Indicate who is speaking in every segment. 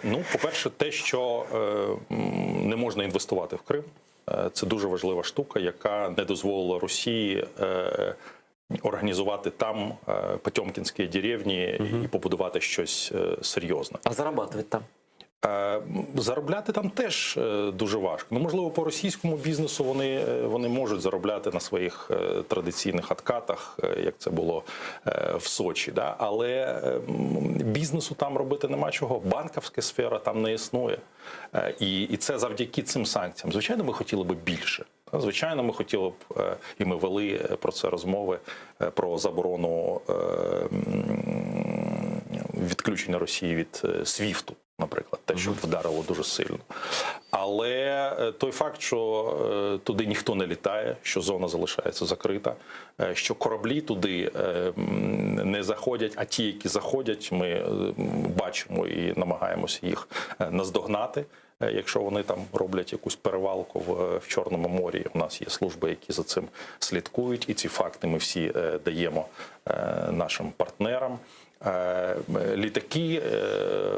Speaker 1: Ну, по-перше, те, що не можна інвестувати в Крим, це дуже важлива штука, яка не дозволила Росії організувати там Потьомкінські деревні і побудувати щось серйозне.
Speaker 2: А зарабатывать там?
Speaker 1: Заробляти там теж дуже важко. Ну, можливо, по російському бізнесу вони можуть заробляти на своїх традиційних откатах, як це було в Сочі. Да? Але бізнесу там робити нема чого. Банківська сфера там не існує. І це завдяки цим санкціям. Звичайно, ми хотіли би більше. Звичайно, ми хотіли б, і ми вели про це розмови, про заборону відключення Росії від СВІФТу, наприклад, те, що вдарило дуже сильно. Але той факт, що туди ніхто не літає, що зона залишається закрита, що кораблі туди не заходять, а ті, які заходять, ми бачимо і намагаємося їх наздогнати. Якщо вони там роблять якусь перевалку в Чорному морі, у нас є служби, які за цим слідкують, і ці факти ми всі даємо нашим партнерам. Літаки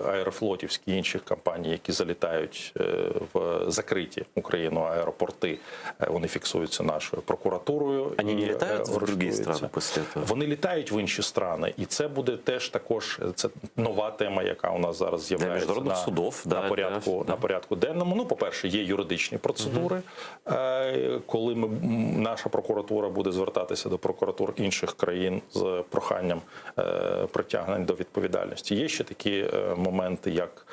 Speaker 1: аерофлотівські і інших компаній, які залітають в закриті Україну аеропорти, вони фіксуються нашою прокуратурою.
Speaker 2: Вони не літають в інші країни після цього? Вони
Speaker 1: літають в інші країни, і це буде теж також це нова тема, яка у нас зараз з'являється на порядку денному. Ну, по-перше, є юридичні процедури, коли наша прокуратура буде звертатися до прокуратур інших країн з проханням притягнень до відповідальності. Є ще такі моменти, як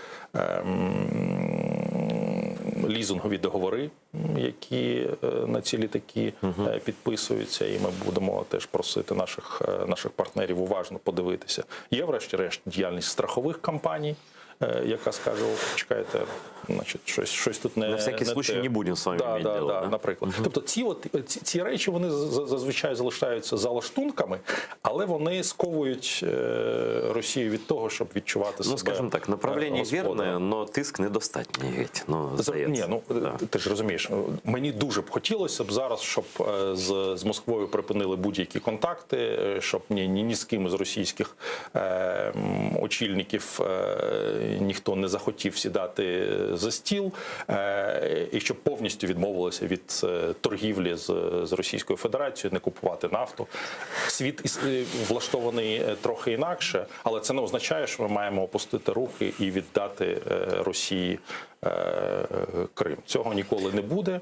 Speaker 1: лізингові договори, які на ці літаки підписуються, і ми будемо теж просити наших партнерів уважно подивитися. Є, врешті-решт, діяльність страхових компаній, яка скаже: чекайте, значить, щось тут не...
Speaker 2: На всякий случай не будемо з вами мати діло.
Speaker 1: Наприклад. Тобто ці речі, вони зазвичай залишаються залаштунками, але вони сковують Росію від того, щоб відчувати себе.
Speaker 2: Ну, скажімо так, направлення вірне, але тиск недостатній.
Speaker 1: Ні, ти ж розумієш, мені дуже б хотілося б зараз, щоб з Москвою припинили будь-які контакти, щоб ні з ким з російських очільників ніхто не захотів сідати за стіл, і щоб повністю відмовилися від торгівлі з Російською Федерацією, не купувати нафту. Світ влаштований трохи інакше, але це не означає, що ми маємо опустити руки і віддати Росії Крим. Цього ніколи не буде.